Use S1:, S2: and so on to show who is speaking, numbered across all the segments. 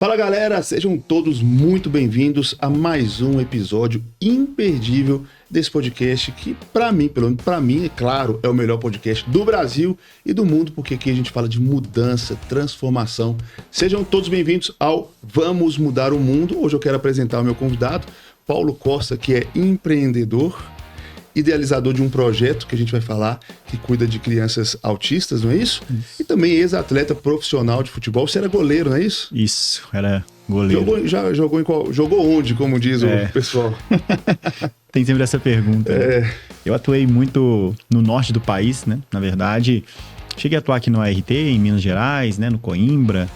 S1: Fala galera, sejam todos muito bem-vindos a mais um episódio imperdível desse podcast que para mim, pelo menos para mim, é claro, é o melhor podcast do Brasil e do mundo, porque aqui a gente fala de mudança, transformação. Sejam todos bem-vindos ao Vamos Mudar o Mundo. Hoje eu quero apresentar o meu convidado, Paulo Costa, que é empreendedor, idealizador de um projeto que a gente vai falar, que cuida de crianças autistas, não é isso? E também ex-atleta profissional de futebol. Você era goleiro, não é isso?
S2: Isso, era goleiro.
S1: Jogou onde, como diz o pessoal?
S2: Tem sempre essa pergunta. Né? Eu atuei muito no norte do país, né? Na verdade, cheguei a atuar aqui no ART, em Minas Gerais, né? No Coimbra.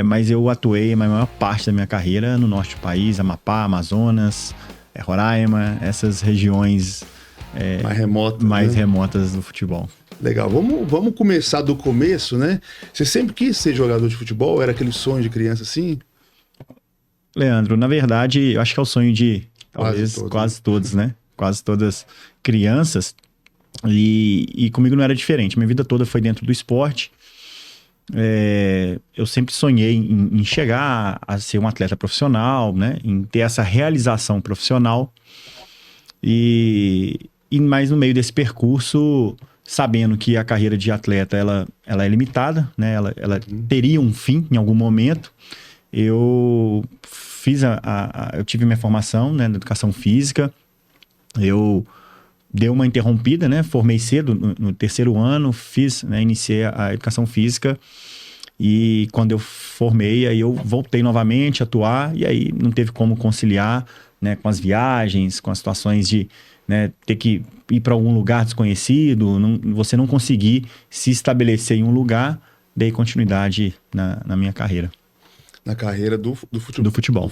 S2: Mas eu atuei a maior parte da minha carreira no norte do país, Amapá, Amazonas, Roraima, essas regiões mais remotas do futebol.
S1: Legal, vamos começar do começo, né? Você sempre quis ser jogador de futebol? Era aquele sonho de criança assim?
S2: Leandro, na verdade, eu acho que é o sonho de quase todos, né? Quase todas crianças. E comigo não era diferente. Minha vida toda foi dentro do esporte. Eu sempre sonhei em chegar a ser um atleta profissional, né? Em ter essa realização profissional. Mas no meio desse percurso, sabendo que a carreira de atleta ela é limitada, né? Ela teria um fim em algum momento. Eu tive minha formação, né, na educação física. Eu dei uma interrompida, né? Formei cedo no terceiro ano, iniciei a educação física. E quando eu formei, aí eu voltei novamente a atuar. E aí não teve como conciliar, né, com as viagens, com as situações de, né, ter que ir para algum lugar desconhecido, você não conseguir se estabelecer em um lugar. Dei continuidade na minha carreira.
S1: Na carreira do futebol.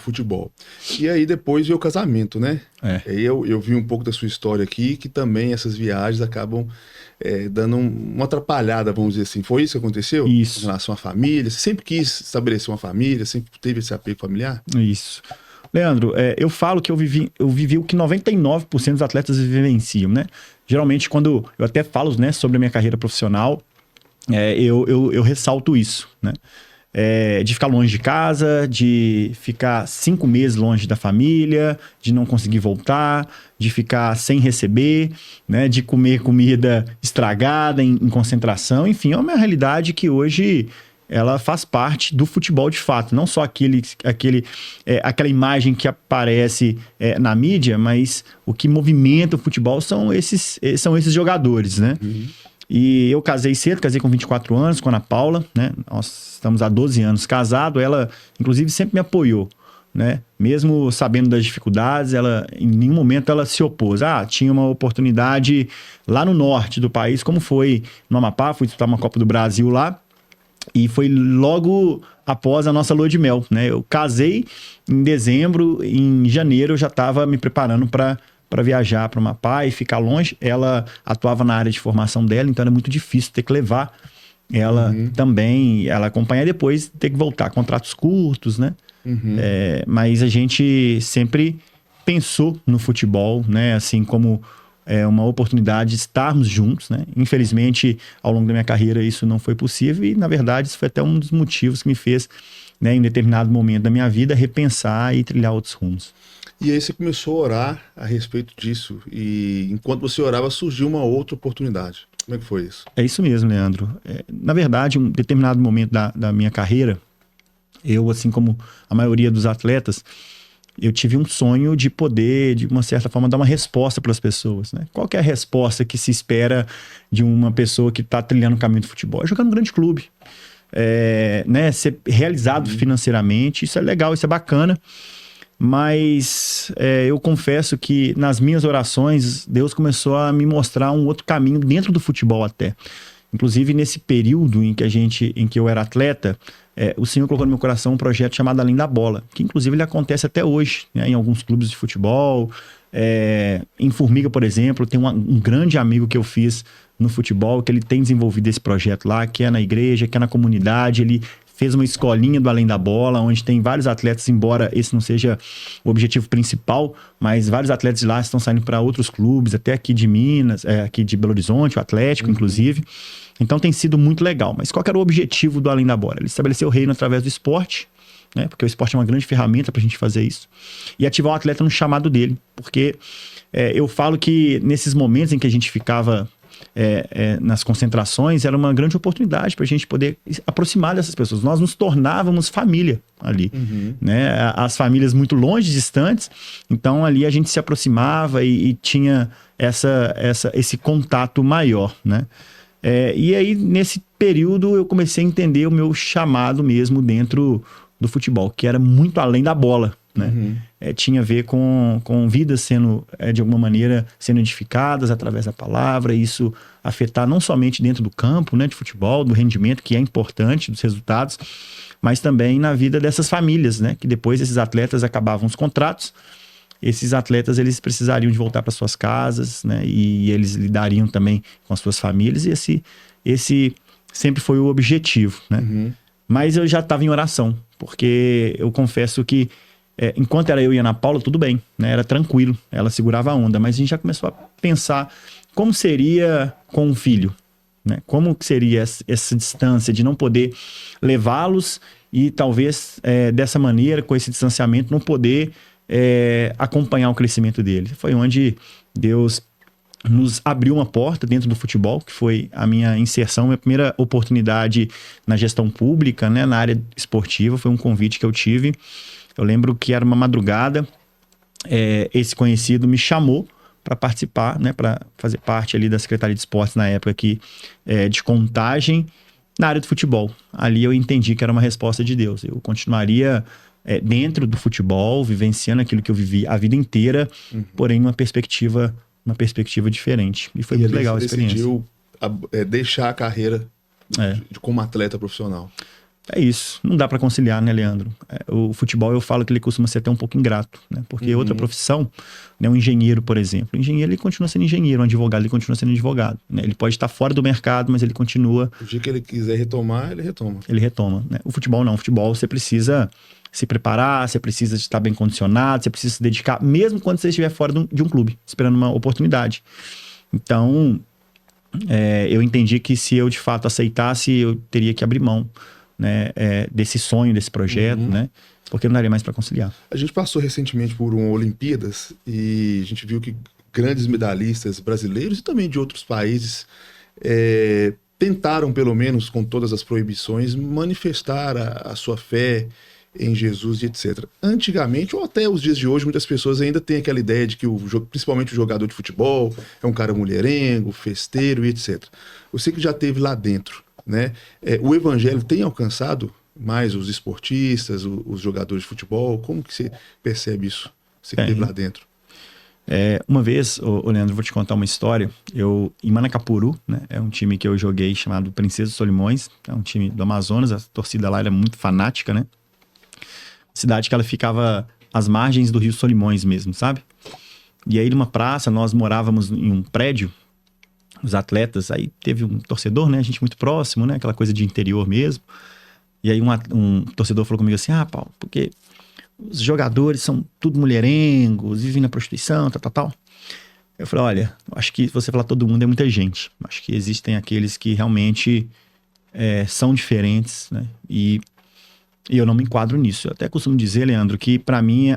S1: E aí depois veio o casamento, né? Aí eu vi um pouco da sua história aqui, que também essas viagens acabam dando uma atrapalhada, vamos dizer assim. Foi isso que aconteceu?
S2: Isso.
S1: Em relação à família? Você sempre quis estabelecer uma família? Sempre teve esse apego familiar?
S2: Isso. Leandro, eu falo que eu vivi o que 99% dos atletas vivenciam, né? Geralmente, quando eu até falo, né, sobre a minha carreira profissional, eu ressalto isso, né? De ficar longe de casa, de ficar 5 meses longe da família, de não conseguir voltar, de ficar sem receber, né? De comer comida estragada em concentração. Enfim, é uma realidade que hoje ela faz parte do futebol de fato. Não só aquela imagem que aparece na mídia, mas o que movimenta o futebol são esses jogadores, né? Uhum. E eu casei cedo, casei com 24 anos com a Ana Paula, né? Nós estamos há 12 anos casados. Ela, inclusive, sempre me apoiou, né? Mesmo sabendo das dificuldades, em nenhum momento ela se opôs. Tinha uma oportunidade lá no norte do país, como foi no Amapá, fui disputar uma Copa do Brasil lá. E foi logo após a nossa lua de mel, né? Eu casei em dezembro, em janeiro eu já estava me preparando para viajar para o Amapá e ficar longe. Ela atuava na área de formação dela, então era muito difícil ter que levar ela também, ela acompanhar e depois ter que voltar. Contratos curtos, né? Mas a gente sempre pensou no futebol, né? Assim como uma oportunidade de estarmos juntos, né? Infelizmente, ao longo da minha carreira, isso não foi possível e, na verdade, isso foi até um dos motivos que me fez, né, em determinado momento da minha vida, repensar e trilhar outros rumos.
S1: E aí você começou a orar a respeito disso. E enquanto você orava, surgiu uma outra oportunidade. Como é que foi isso?
S2: É isso mesmo, Leandro. Na verdade, em um determinado momento da minha carreira, eu, assim como a maioria dos atletas, eu tive um sonho de poder, de uma certa forma, dar uma resposta para as pessoas, né? Qual que é a resposta que se espera de uma pessoa que está trilhando o caminho do futebol? É jogar num grande clube. Né? Ser realizado financeiramente. Isso é legal, isso é bacana. Mas eu confesso que nas minhas orações, Deus começou a me mostrar um outro caminho dentro do futebol até. Inclusive, nesse período em que eu era atleta, o Senhor colocou no meu coração um projeto chamado Além da Bola, que inclusive ele acontece até hoje, né, em alguns clubes de futebol. Em Formiga, por exemplo, tem um grande amigo que eu fiz no futebol, que ele tem desenvolvido esse projeto lá, que é na igreja, que é na comunidade. Ele fez uma escolinha do Além da Bola, onde tem vários atletas, embora esse não seja o objetivo principal, mas vários atletas de lá estão saindo para outros clubes, até aqui de Minas, aqui de Belo Horizonte, o Atlético, inclusive. Então tem sido muito legal. Mas qual que era o objetivo do Além da Bola? Ele estabeleceu o reino através do esporte, né? Porque o esporte é uma grande ferramenta para a gente fazer isso. E ativar o atleta no chamado dele. Porque eu falo que nesses momentos em que a gente ficava nas concentrações, era uma grande oportunidade para a gente poder aproximar dessas pessoas. Nós nos tornávamos família ali, né? As famílias muito longe, distantes, então ali a gente se aproximava e tinha esse contato maior, né? E aí, nesse período, eu comecei a entender o meu chamado mesmo dentro do futebol, que era muito além da bola, né? Tinha a ver com vidas sendo, de alguma maneira, sendo edificadas através da palavra, isso afetar não somente dentro do campo, né, de futebol, do rendimento, que é importante, dos resultados, mas também na vida dessas famílias, né? Que depois esses atletas acabavam os contratos, esses atletas eles precisariam de voltar para suas casas, né? E eles lidariam também com as suas famílias, e esse sempre foi o objetivo, né? Mas eu já estava em oração, porque eu confesso que enquanto era eu e a Ana Paula, tudo bem, né? Era tranquilo, ela segurava a onda, mas a gente já começou a pensar como seria com um filho, né? Como que seria essa distância de não poder levá-los e talvez dessa maneira, com esse distanciamento, não poder acompanhar o crescimento dele. Foi onde Deus nos abriu uma porta dentro do futebol, que foi a minha inserção, minha primeira oportunidade na gestão pública, né, na área esportiva, foi um convite que eu tive. Eu lembro que era uma madrugada, esse conhecido me chamou para participar, né, para fazer parte ali da Secretaria de Esportes na época aqui, de Contagem, na área do futebol. Ali eu entendi que era uma resposta de Deus. Eu continuaria dentro do futebol, vivenciando aquilo que eu vivi a vida inteira, porém numa perspectiva diferente. E foi muito legal a experiência.
S1: Decidiu deixar a carreira como atleta profissional.
S2: É isso. Não dá para conciliar, né, Leandro? O futebol, eu falo que ele costuma ser até um pouco ingrato, né? Porque outra profissão, né, um engenheiro, por exemplo. O engenheiro, ele continua sendo engenheiro. Um advogado, ele continua sendo advogado, né? Ele pode estar fora do mercado, mas ele continua...
S1: O dia que ele quiser retomar, ele retoma.
S2: Ele retoma, né? O futebol não. O futebol, você precisa se preparar, você precisa estar bem condicionado, você precisa se dedicar, mesmo quando você estiver fora de um clube, esperando uma oportunidade. Então, eu entendi que se eu, de fato, aceitasse, eu teria que abrir mão, né, desse sonho, desse projeto, né? Porque não daria mais para conciliar.
S1: A gente passou recentemente por uma Olimpíadas e a gente viu que grandes medalhistas brasileiros e também de outros países tentaram, pelo menos com todas as proibições, manifestar a sua fé em Jesus e etc. Antigamente, ou até os dias de hoje, muitas pessoas ainda têm aquela ideia de que, principalmente o jogador de futebol, é um cara mulherengo, festeiro e etc. Você que já esteve lá dentro, né? O evangelho tem alcançado mais os esportistas, os jogadores de futebol? Como que você percebe isso? Você que esteve lá dentro.
S2: Uma vez, Leandro, vou te contar uma história. Em Manacapuru, né, é um time que eu joguei chamado Princesa dos Solimões, é um time do Amazonas, a torcida lá era muito fanática, né? Cidade que ela ficava às margens do Rio Solimões mesmo, sabe? E aí numa praça, nós morávamos em um prédio, os atletas, aí teve um torcedor, né? A gente muito próximo, né? Aquela coisa de interior mesmo. E aí um torcedor falou comigo assim, Paulo, porque os jogadores são tudo mulherengos, vivem na prostituição, tal. Eu falei, olha, acho que se você falar todo mundo é muita gente. Acho que existem aqueles que realmente são diferentes, né? E eu não me enquadro nisso. Eu até costumo dizer, Leandro, que para mim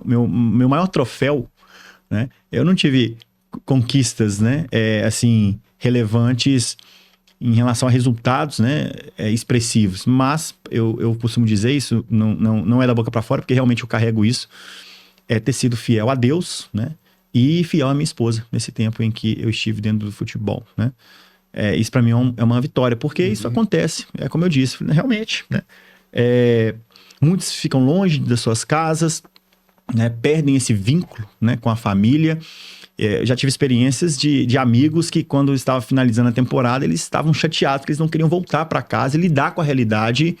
S2: meu maior troféu, né? Eu não tive conquistas, né? Assim, relevantes em relação a resultados, né? Expressivos. Mas eu costumo dizer isso, não é da boca para fora, porque realmente eu carrego isso. Ter sido fiel a Deus, né? E fiel à minha esposa nesse tempo em que eu estive dentro do futebol, né? Isso para mim é uma vitória, porque isso acontece, como eu disse, realmente, né? Muitos ficam longe das suas casas, né? Perdem esse vínculo, né, com a família. Já tive experiências de amigos que, quando estava finalizando a temporada, eles estavam chateados, que eles não queriam voltar para casa e lidar com a realidade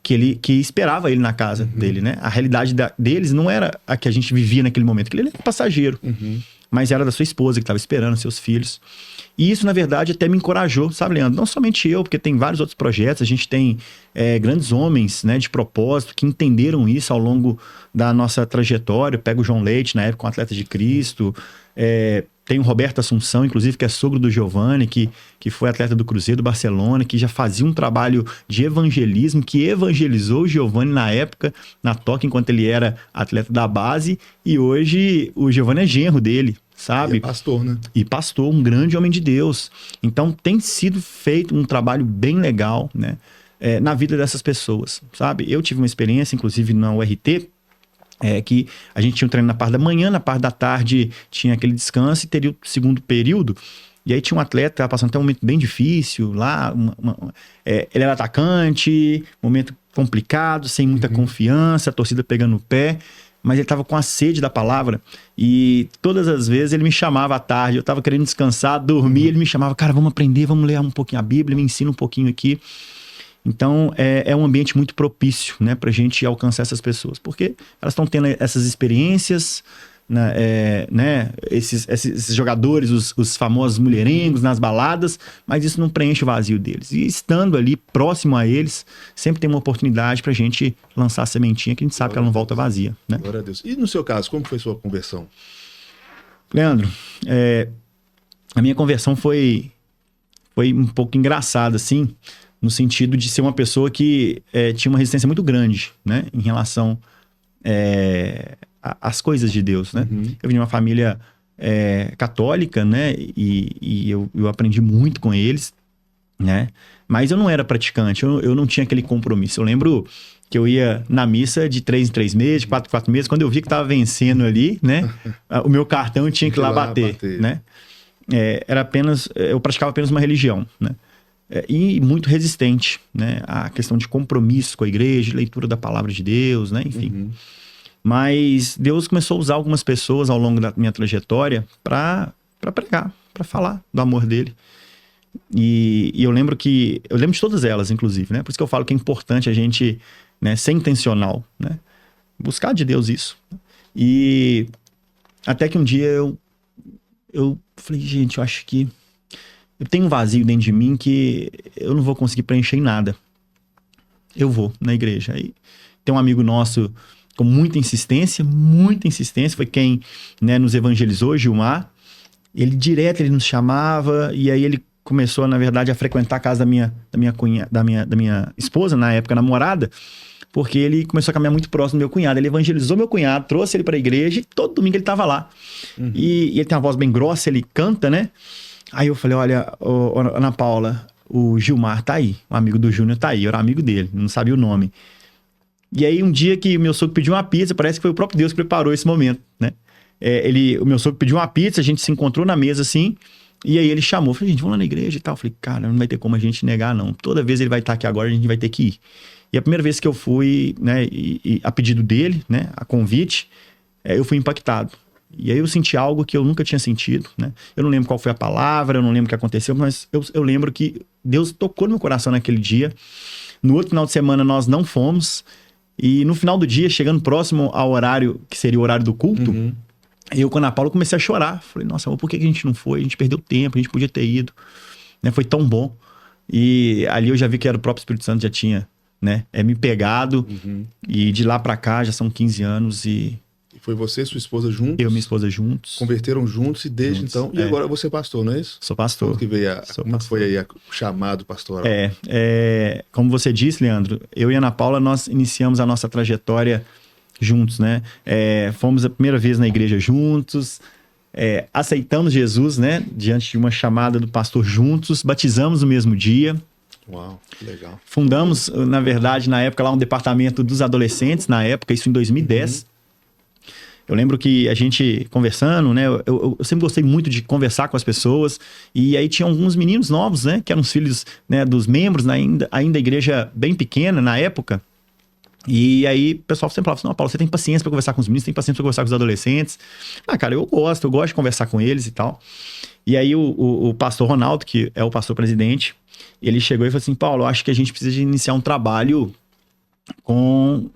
S2: que esperava ele na casa dele, né? A realidade deles não era a que a gente vivia naquele momento, que ele era passageiro, mas era da sua esposa, que estava esperando seus filhos. E isso, na verdade, até me encorajou, sabe, Leandro? Não somente eu, porque tem vários outros projetos, a gente tem grandes homens, né, de propósito que entenderam isso ao longo da nossa trajetória. Pega o João Leite, na época, com Atletas de Cristo. Tem o Roberto Assunção, inclusive, que é sogro do Giovani, que foi atleta do Cruzeiro, do Barcelona, que já fazia um trabalho de evangelismo, que evangelizou o Giovani na época, na Toca, enquanto ele era atleta da base. E hoje o Giovani é genro dele, sabe?
S1: E é pastor, né?
S2: E pastor, um grande homem de Deus. Então tem sido feito um trabalho bem legal, né? Na vida dessas pessoas, sabe? Eu tive uma experiência, inclusive na URT, que a gente tinha um treino na parte da manhã, na parte da tarde tinha aquele descanso e teria o segundo período. E aí tinha um atleta que estava passando até um momento bem difícil lá, ele era atacante, momento complicado, sem muita confiança, a torcida pegando no pé, mas ele estava com a sede da palavra e todas as vezes ele me chamava à tarde, eu estava querendo descansar, dormir, ele me chamava, cara, vamos aprender, vamos ler um pouquinho a Bíblia, me ensina um pouquinho aqui. Então, é um ambiente muito propício, né, para a gente alcançar essas pessoas, porque elas estão tendo essas experiências, né, esses jogadores, os famosos mulherengos nas baladas, mas isso não preenche o vazio deles. E estando ali próximo a eles, sempre tem uma oportunidade para a gente lançar a sementinha, que a gente sabe que ela não volta vazia, né?
S1: Glória a Deus. E no seu caso, como foi sua conversão?
S2: Leandro, a minha conversão foi um pouco engraçada, assim, no sentido de ser uma pessoa que tinha uma resistência muito grande, né, em relação às coisas de Deus, né? Eu vim de uma família católica, né, e eu aprendi muito com eles, né, mas eu não era praticante, eu não tinha aquele compromisso. Eu lembro que eu ia na missa de 3 em 3 meses, de 4 em 4 meses, quando eu vi que estava vencendo ali, né, o meu cartão tinha que ir lá bater, né? Eu praticava apenas uma religião, né? E muito resistente, né? A questão de compromisso com a igreja, leitura da palavra de Deus, né? Enfim. Mas Deus começou a usar algumas pessoas ao longo da minha trajetória para pregar, para falar do amor dele. E eu lembro de todas elas, inclusive, né? Por isso que eu falo que é importante a gente, né, ser intencional, né? Buscar de Deus isso. E até que um dia eu falei, gente, eu acho que eu tenho um vazio dentro de mim que eu não vou conseguir preencher em nada. Eu vou na igreja. Aí tem um amigo nosso com muita insistência, foi quem, né, nos evangelizou, Gilmar. Ele nos chamava e aí ele começou, na verdade, a frequentar a casa da minha esposa, na época namorada, porque ele começou a caminhar muito próximo do meu cunhado. Ele evangelizou meu cunhado, trouxe ele para a igreja e todo domingo ele estava lá. E ele tem uma voz bem grossa, ele canta, né? Aí eu falei, olha, Ana Paula, o Gilmar tá aí, o amigo do Júnior tá aí, eu era amigo dele, não sabia o nome. E aí um dia que o meu sogro pediu uma pizza, parece que foi o próprio Deus que preparou esse momento, né? O meu sogro pediu uma pizza, a gente se encontrou na mesa assim, e aí ele chamou, falei, gente, vamos lá na igreja e tal. Eu falei, cara, não vai ter como a gente negar não, toda vez ele vai estar aqui agora, a gente vai ter que ir. E a primeira vez que eu fui, né, e a pedido dele, né, a convite, eu fui impactado. E aí eu senti algo que eu nunca tinha sentido, né? Eu não lembro qual foi a palavra, eu não lembro o que aconteceu, mas eu lembro que Deus tocou no meu coração naquele dia. No outro final de semana nós não fomos. E no final do dia, chegando próximo ao horário, que seria o horário do culto, eu com a Ana Paula comecei a chorar. Falei, nossa, mas por que a gente não foi? A gente perdeu tempo, a gente podia ter ido. Né? Foi tão bom. E ali eu já vi que era o próprio Espírito Santo, já tinha, né, me pegado. E de lá pra cá já são 15 anos e...
S1: Foi você e sua esposa juntos?
S2: Eu e minha esposa juntos.
S1: Converteram juntos e desde então... E agora você é pastor, não é isso?
S2: Sou pastor.
S1: Como foi aí o chamado pastoral?
S2: Como você disse, Leandro, eu e a Ana Paula, nós iniciamos a nossa trajetória juntos, né? Fomos a primeira vez na igreja juntos, aceitamos Jesus, né? Diante de uma chamada do pastor juntos, batizamos no mesmo dia.
S1: Uau, que legal.
S2: Fundamos, na verdade, na época lá um departamento dos adolescentes, na época, isso em 2010. Eu lembro que a gente conversando, né? Eu sempre gostei muito de conversar com as pessoas. E aí tinha alguns meninos novos, né? Que eram os filhos, né, dos membros, ainda a igreja bem pequena na época. E aí o pessoal sempre falava assim, não, Paulo, você tem paciência para conversar com os meninos, tem paciência para conversar com os adolescentes. Cara, eu gosto de conversar com eles e tal. E aí o pastor Ronaldo, que é o pastor presidente, ele chegou e falou assim, Paulo, eu acho que a gente precisa de iniciar um trabalho com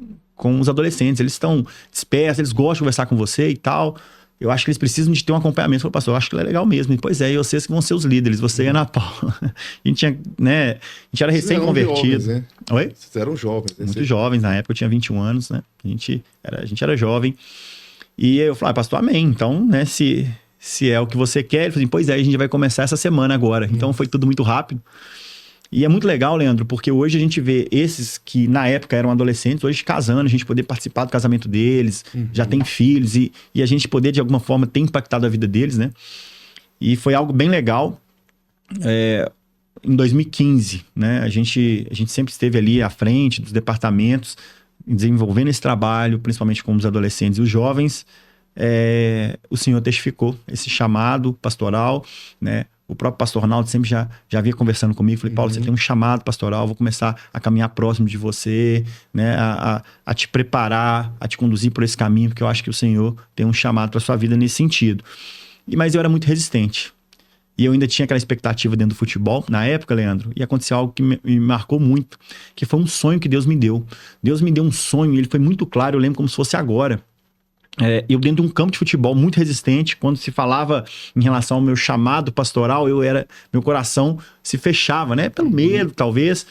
S2: os adolescentes, eles estão dispersos, eles gostam de conversar com você e tal. Eu acho que eles precisam de ter um acompanhamento. Eu falei, pastor, eu acho que é legal mesmo. E, pois e vocês que vão ser os líderes, você e a Ana Paula. A gente era recém-convertido.
S1: Né?
S2: Oi?
S1: Vocês eram jovens. Né?
S2: Muito jovens, na época eu tinha 21 anos, né? A gente era jovem. E eu falei, pastor, amém. Então, né, se se é o que você quer. Ele falou assim, pois é, a gente vai começar essa semana agora. Então foi tudo muito rápido. E é muito legal, Leandro, porque hoje a gente vê esses que na época eram adolescentes, hoje casando, a gente poder participar do casamento deles, já tem filhos, e a gente poder, de alguma forma, ter impactado a vida deles, né? E foi algo bem legal. Em 2015, né? A gente sempre esteve ali à frente dos departamentos, desenvolvendo esse trabalho, principalmente com os adolescentes e os jovens. O Senhor testificou esse chamado pastoral, né? O próprio pastor Arnaldo sempre já havia conversando comigo. Falei, Paulo, você tem um chamado pastoral, vou começar a caminhar próximo de você, né? A te preparar, a te conduzir por esse caminho, porque eu acho que o Senhor tem um chamado para sua vida nesse sentido. Mas eu era muito resistente. E eu ainda tinha aquela expectativa dentro do futebol, na época, Leandro, e aconteceu algo que me marcou muito, que foi um sonho que Deus me deu. Deus me deu um sonho, ele foi muito claro, eu lembro como se fosse agora. Eu dentro de um campo de futebol muito resistente, quando se falava em relação ao meu chamado pastoral, meu coração se fechava, né? Pelo medo, talvez,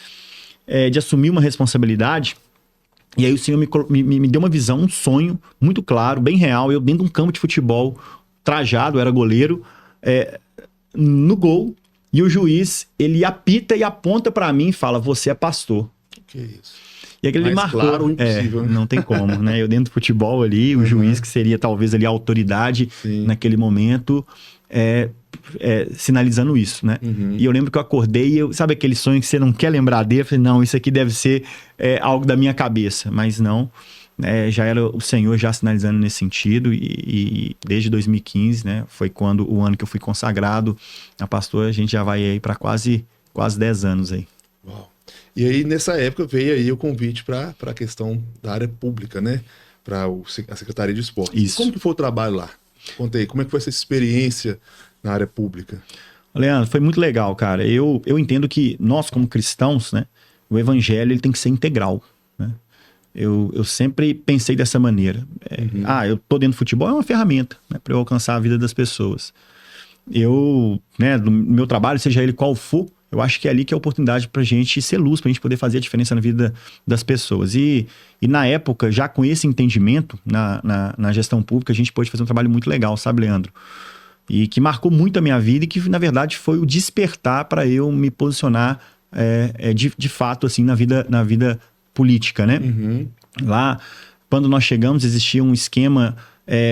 S2: de assumir uma responsabilidade. E aí o Senhor me deu uma visão, um sonho muito claro, bem real. Eu dentro de um campo de futebol, trajado, eu era goleiro, no gol, e o juiz, ele apita e aponta pra mim e fala, você é pastor.
S1: Que isso?
S2: E aquele
S1: Mais
S2: marcou.
S1: claro, impossível, né?
S2: Não tem como, né? Eu dentro do futebol ali, o juiz que seria talvez ali a autoridade naquele momento, sinalizando isso, né? E eu lembro que eu acordei e sabe aquele sonho que você não quer lembrar dele? Eu falei, não, isso aqui deve ser algo da minha cabeça, mas não. Já era o Senhor já sinalizando nesse sentido e desde 2015, né? Foi quando o ano que eu fui consagrado a pastor, a gente já vai aí para quase 10 anos aí.
S1: Uau. E aí, nessa época, veio aí o convite para a questão da área pública, né? Para a Secretaria de Esportes.
S2: Isso.
S1: Como que foi o trabalho lá? Conta aí, como é que foi essa experiência na área pública?
S2: Leandro, foi muito legal, cara. Eu entendo que nós, como cristãos, né? O evangelho ele tem que ser integral, né? Eu sempre pensei dessa maneira. Eu tô dentro do futebol, é uma ferramenta, né? Para eu alcançar a vida das pessoas. Né, do meu trabalho, seja ele qual for, eu acho que é ali que é a oportunidade pra gente ser luz, pra gente poder fazer a diferença na vida das pessoas. E na época, já com esse entendimento na gestão pública, a gente pôde fazer um trabalho muito legal, sabe, Leandro? E que marcou muito a minha vida e que, na verdade, foi o despertar para eu me posicionar de fato, assim, na vida política, né? Lá, quando nós chegamos, existia um esquema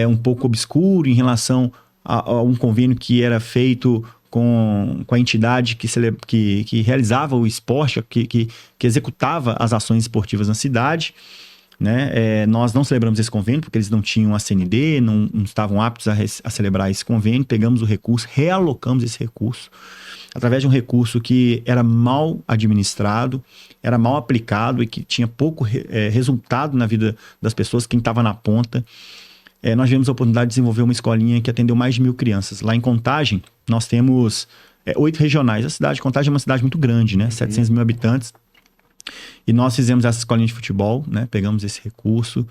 S2: um pouco obscuro em relação a um convênio que era feito com a entidade que realizava o esporte, que executava as ações esportivas na cidade, né? Nós não celebramos esse convênio porque eles não tinham a CND, não estavam aptos a celebrar esse convênio. Pegamos o recurso, realocamos esse recurso através de um recurso que era mal administrado, era mal aplicado e que tinha pouco resultado na vida das pessoas, quem estava na ponta. Nós tivemos a oportunidade de desenvolver uma escolinha que atendeu mais de 1.000 crianças. Lá em Contagem, nós temos 8 regionais. A cidade de Contagem é uma cidade muito grande, né? 700 mil habitantes. E nós fizemos essa escolinha de futebol, né? Pegamos esse recurso,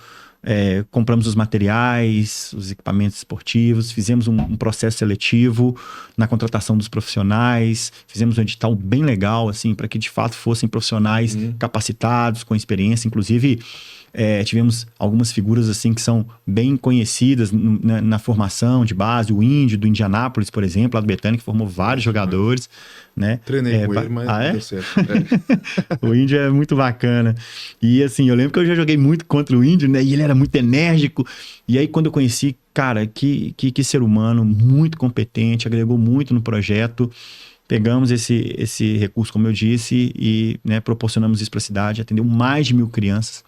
S2: compramos os materiais, os equipamentos esportivos, fizemos um processo seletivo na contratação dos profissionais, fizemos um edital bem legal, assim, para que de fato fossem profissionais capacitados, com experiência, inclusive... tivemos algumas figuras assim que são bem conhecidas na formação de base, o Índio do Indianápolis, por exemplo, lá do Betânia, que formou vários jogadores, né?
S1: Treinei com ele, mas não deu certo.
S2: O Índio é muito bacana. E assim, eu lembro que eu já joguei muito contra o Índio, né? E ele era muito enérgico. E aí quando eu conheci, cara, que ser humano muito competente, agregou muito no projeto. Pegamos esse recurso, como eu disse, e, né, proporcionamos isso para a cidade, atendeu mais de 1.000 crianças.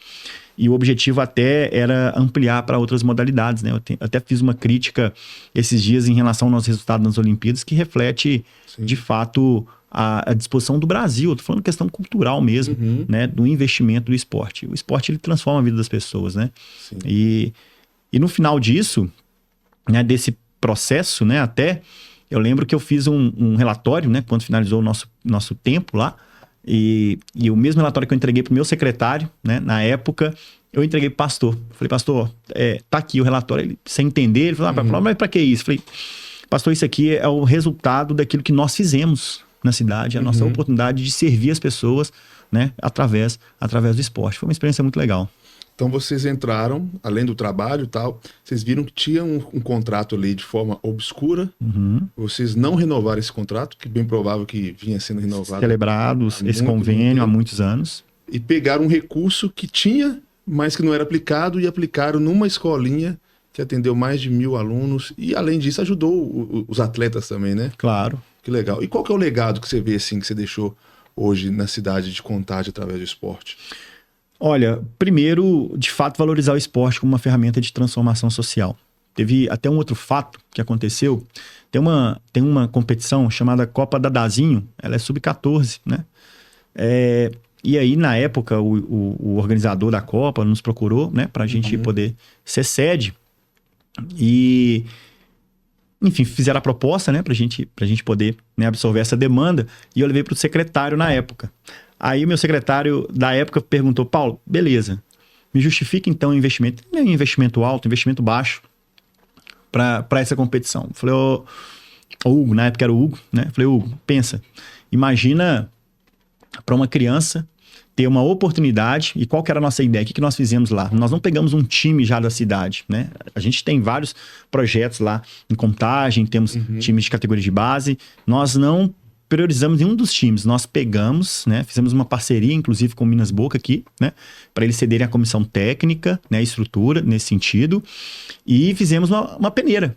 S2: E o objetivo até era ampliar para outras modalidades, né? Eu até fiz uma crítica esses dias em relação ao nosso resultado nas Olimpíadas, que reflete, de fato, a disposição do Brasil. Eu tô falando questão cultural mesmo, né? Do investimento do esporte. O esporte, ele transforma a vida das pessoas, né? E no final disso, né, desse processo, né, até... Eu lembro que eu fiz um relatório, né, quando finalizou o nosso tempo lá, e o mesmo relatório que eu entreguei para o meu secretário, né, na época, eu entreguei para o pastor. Falei, pastor, tá aqui o relatório. Ele, sem entender, ele falou, mas para que isso? Falei, pastor, isso aqui é o resultado daquilo que nós fizemos na cidade, a nossa oportunidade de servir as pessoas, né, através do esporte. Foi uma experiência muito legal.
S1: Então vocês entraram, além do trabalho e tal, vocês viram que tinha um contrato ali de forma obscura, vocês não renovaram esse contrato, que bem provável que vinha sendo renovado.
S2: Celebrados esse convênio há muitos anos.
S1: E pegaram um recurso que tinha, mas que não era aplicado, e aplicaram numa escolinha que atendeu mais de 1.000 alunos, e além disso ajudou os atletas também, né?
S2: Claro.
S1: Que legal. E qual que é o legado que você vê assim, que você deixou hoje na cidade de Contagem através do esporte?
S2: Olha, primeiro, de fato, valorizar o esporte como uma ferramenta de transformação social. Teve até um outro fato que aconteceu. Tem uma competição chamada Copa Dadazinho, ela é sub-14, né? E aí, na época, o organizador da Copa nos procurou, né, pra gente poder ser sede. E, enfim, fizeram a proposta, né, pra gente poder, né, absorver essa demanda. E eu levei pro secretário na época. Aí o meu secretário da época perguntou: Paulo, beleza, me justifica então o investimento. Não é investimento alto, investimento baixo para essa competição. Eu falei, ô Hugo, na época era o Hugo, né? Eu falei, Hugo, pensa, imagina para uma criança ter uma oportunidade. E qual que era a nossa ideia? O que nós fizemos lá? Nós não pegamos um time já da cidade, né? A gente tem vários projetos lá em Contagem, temos times de categoria de base. Nós não priorizamos nenhum dos times. Nós pegamos, né? Fizemos uma parceria, inclusive, com o Minas Boca aqui, né? Para eles cederem a comissão técnica, né? A estrutura nesse sentido. E fizemos uma peneira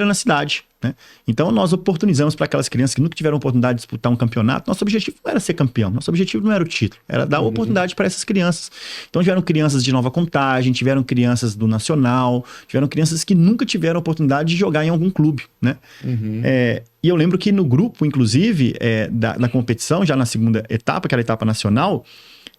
S2: na cidade, né? Então, nós oportunizamos para aquelas crianças que nunca tiveram oportunidade de disputar um campeonato. Nosso objetivo não era ser campeão, nosso objetivo não era o título, era dar oportunidade para essas crianças. Então, tiveram crianças de Nova Contagem, tiveram crianças do Nacional, tiveram crianças que nunca tiveram oportunidade de jogar em algum clube, né? E eu lembro que no grupo, inclusive, da competição, já na segunda etapa, que era a etapa nacional,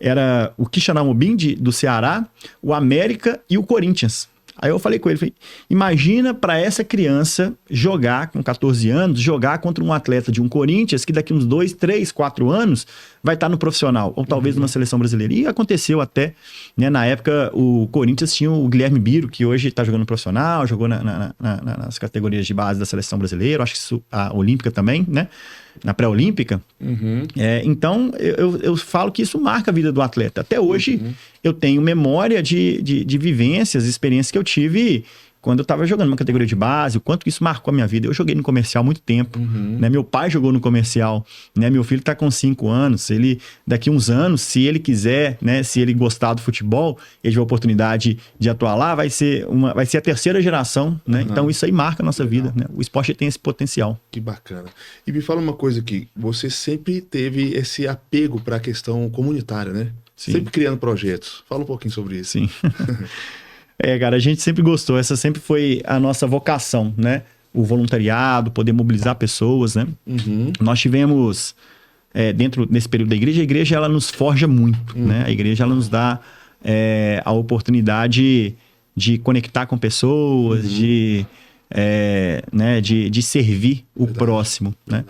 S2: era o Quixeramobim do Ceará, o América e o Corinthians. Aí eu falei com ele, imagina para essa criança jogar com 14 anos, jogar contra um atleta de um Corinthians que daqui uns 2, 3, 4 anos vai estar no profissional, ou talvez numa seleção brasileira. E aconteceu até, né, na época o Corinthians tinha o Guilherme Biro, que hoje está jogando no profissional, jogou nas categorias de base da seleção brasileira, acho que a olímpica também, né? Na pré-olímpica. Então, eu falo que isso marca a vida do atleta. Até hoje, eu tenho memória de vivências, experiências que eu tive quando eu estava jogando uma categoria de base, o quanto que isso marcou a minha vida. Eu joguei no comercial há muito tempo, né? Meu pai jogou no comercial, né? Meu filho está com 5 anos, ele daqui uns anos, se ele quiser, né? Se ele gostar do futebol, ele tiver a oportunidade de atuar lá, vai ser a terceira geração, né? Então isso aí marca a nossa vida, né? O esporte tem esse potencial.
S1: Que bacana. E me fala uma coisa aqui, você sempre teve esse apego para a questão comunitária, né?
S2: Sim.
S1: Sempre criando projetos. Fala um pouquinho sobre isso.
S2: Sim. Cara, a gente sempre gostou, essa sempre foi a nossa vocação, né? O voluntariado, poder mobilizar pessoas, né? Nós tivemos, dentro desse período da igreja, a igreja ela nos forja muito, né? A igreja ela nos dá a oportunidade de conectar com pessoas, de servir o próximo, né?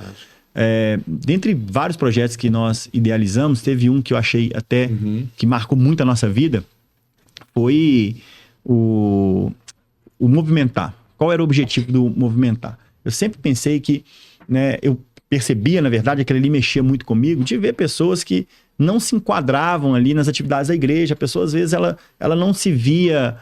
S2: Dentre vários projetos que nós idealizamos, teve um que eu achei até que marcou muito a nossa vida, foi o movimentar. Qual era o objetivo do movimentar? Eu sempre pensei que, né, eu percebia, na verdade, aquilo ali mexia muito comigo, de ver pessoas que não se enquadravam ali nas atividades da igreja. A pessoa, às vezes, ela não se via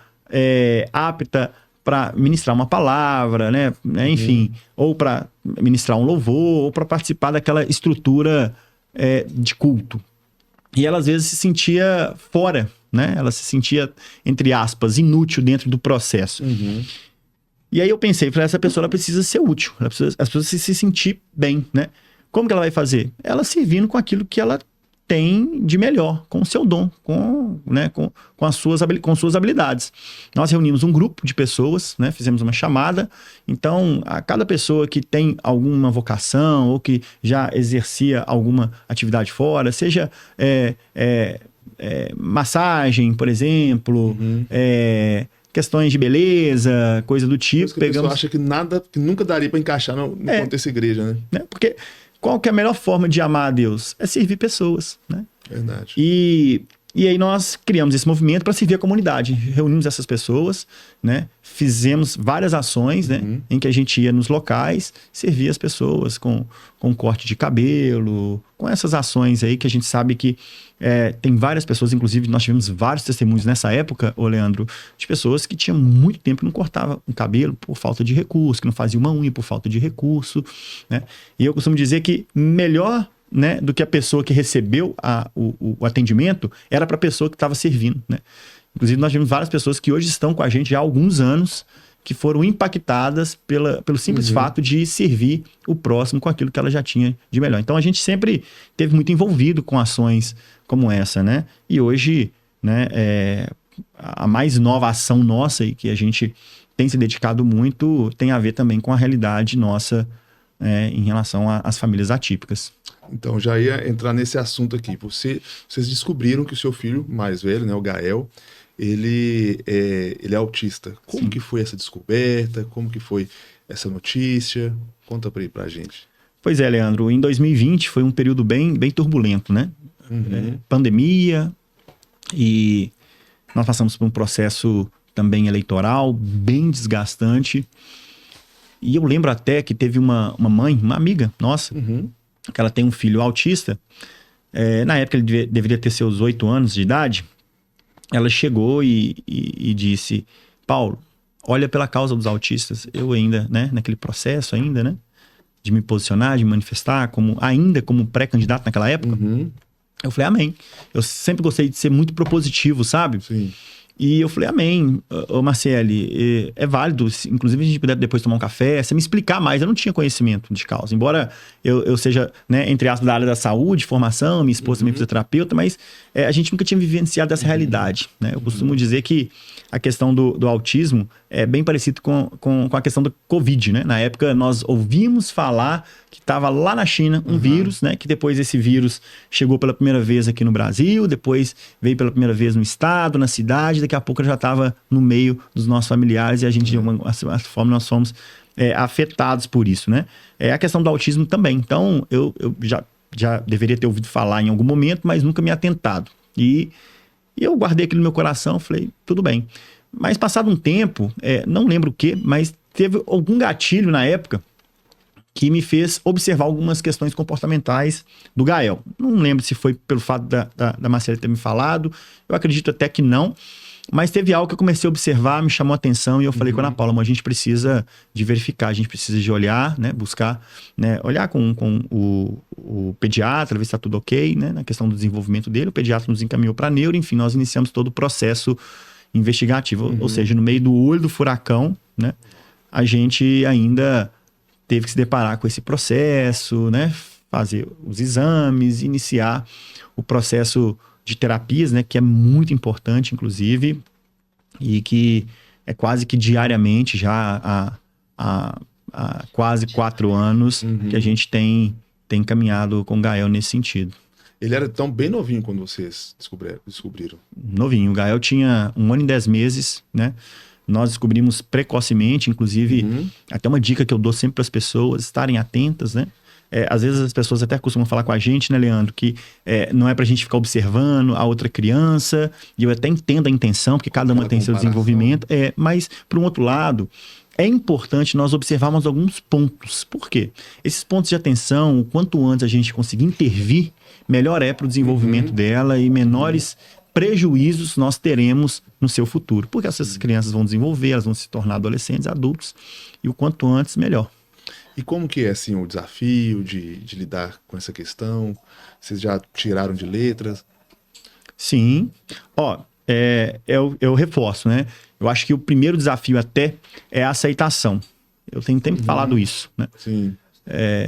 S2: apta para ministrar uma palavra, né? Enfim, ou para ministrar um louvor, ou para participar daquela estrutura de culto. E ela, às vezes, se sentia fora, né? Ela se sentia, entre aspas, inútil dentro do processo. E aí eu pensei, essa pessoa ela precisa ser útil, ela precisa se sentir bem, né? Como que ela vai fazer? Ela servindo com aquilo que ela tem de melhor, com o seu dom, com as suas habilidades. Nós reunimos um grupo de pessoas, né? Fizemos uma chamada. Então, a cada pessoa que tem alguma vocação ou que já exercia alguma atividade fora, seja massagem, por exemplo, questões de beleza, coisa do tipo.
S1: A pessoa acha que nunca daria para encaixar no contexto igreja, né?
S2: Porque qual que é a melhor forma de amar a Deus? É servir pessoas, né?
S1: Verdade.
S2: E E aí nós criamos esse movimento para servir a comunidade. Reunimos essas pessoas, né? Fizemos várias ações, né? Em que a gente ia nos locais, servia as pessoas com corte de cabelo, com essas ações aí que a gente sabe que tem várias pessoas, inclusive nós tivemos vários testemunhos nessa época, ô Leandro, de pessoas que tinham muito tempo que não cortavam o cabelo por falta de recurso, que não faziam uma unha por falta de recurso, né? E eu costumo dizer que melhor, né, do que a pessoa que recebeu o atendimento, era para a pessoa que estava servindo, né? Inclusive, nós tivemos várias pessoas que hoje estão com a gente há alguns anos, que foram impactadas pelo simples fato de servir o próximo com aquilo que ela já tinha de melhor. Então, a gente sempre esteve muito envolvido com ações como essa, né? E hoje, né, a mais nova ação nossa e que a gente tem se dedicado muito tem a ver também com a realidade nossa em relação às famílias atípicas.
S1: Então, já ia entrar nesse assunto aqui. Vocês descobriram que o seu filho mais velho, né, o Gael, ele é autista. Como que foi essa descoberta? Como que foi essa notícia? Conta pra gente.
S2: Pois é, Leandro. Em 2020 foi um período bem turbulento, né? Pandemia, e nós passamos por um processo também eleitoral bem desgastante. E eu lembro até que teve uma mãe, uma amiga nossa, que ela tem um filho autista. Na época ele deveria ter seus 8 anos de idade. Ela chegou e disse: Paulo, olha pela causa dos autistas. Eu ainda, né, naquele processo ainda, né, de me posicionar, de me manifestar como pré-candidato naquela época. Eu falei, amém. Eu sempre gostei de ser muito propositivo, sabe?
S1: Sim.
S2: E eu falei, amém, ô Marcele, é válido, inclusive a gente puder depois tomar um café, você me explicar mais. Eu não tinha conhecimento de causa, embora eu seja, né, entre aspas, da área da saúde, formação, minha esposa também é fisioterapeuta, mas a gente nunca tinha vivenciado essa realidade, né? Eu costumo dizer que a questão do autismo é bem parecido com a questão do Covid, né? Na época nós ouvimos falar que estava lá na China um vírus, né? Que depois esse vírus chegou pela primeira vez aqui no Brasil, depois veio pela primeira vez no estado, na cidade, daqui a pouco ele já estava no meio dos nossos familiares e a gente, de uma forma, nós fomos afetados por isso, né? A questão do autismo também. Então, eu já deveria ter ouvido falar em algum momento, mas nunca me atentado. E eu guardei aquilo no meu coração, falei, tudo bem. Mas passado um tempo, não lembro o que, mas teve algum gatilho na época que me fez observar algumas questões comportamentais do Gael. Não lembro se foi pelo fato da Marcela ter me falado, eu acredito até que não, mas teve algo que eu comecei a observar, me chamou a atenção e eu falei com a Ana Paula, a gente precisa de verificar, a gente precisa de olhar, né, buscar, né, olhar com o pediatra, ver se está tudo ok, né, na questão do desenvolvimento dele. O pediatra nos encaminhou para a neuro, enfim, nós iniciamos todo o processo investigativo, ou seja, no meio do olho do furacão, né, a gente ainda teve que se deparar com esse processo, né, fazer os exames, iniciar o processo de terapias, né, que é muito importante, inclusive, e que é quase que diariamente já há quase 4 anos que a gente tem caminhado com o Gael nesse sentido.
S1: Ele era tão bem novinho quando vocês descobriram?
S2: Novinho. O Gael tinha 1 ano e 10 meses, né? Nós descobrimos precocemente, inclusive, até uma dica que eu dou sempre para as pessoas, estarem atentas, né? Às vezes as pessoas até costumam falar com a gente, né, Leandro, que não é pra gente ficar observando a outra criança, e eu até entendo a intenção, porque cada uma tem seu desenvolvimento, mas, por um outro lado, é importante nós observarmos alguns pontos. Por quê? Esses pontos de atenção, o quanto antes a gente conseguir intervir, melhor é para o desenvolvimento dela e menores prejuízos nós teremos no seu futuro. Porque essas crianças vão desenvolver, elas vão se tornar adolescentes, adultos, e o quanto antes, melhor.
S1: E como que é, assim, o desafio de lidar com essa questão? Vocês já tiraram de letras?
S2: Sim. Eu reforço, né? Eu acho que o primeiro desafio até é a aceitação. Eu tenho sempre falado isso, né?
S1: Sim.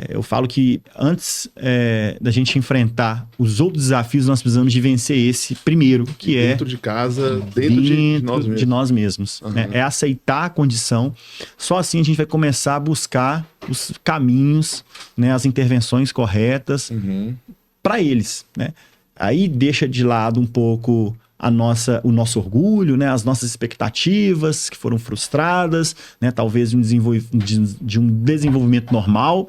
S2: Eu falo que antes da gente enfrentar os outros desafios, nós precisamos de vencer esse primeiro, que
S1: dentro de casa, dentro
S2: de nós mesmos. Né? É aceitar a condição. Só assim a gente vai começar a buscar os caminhos, né, as intervenções corretas para eles. Né? Aí deixa de lado um pouco o nosso orgulho, né? As nossas expectativas que foram frustradas, né? Talvez de um desenvolvimento normal.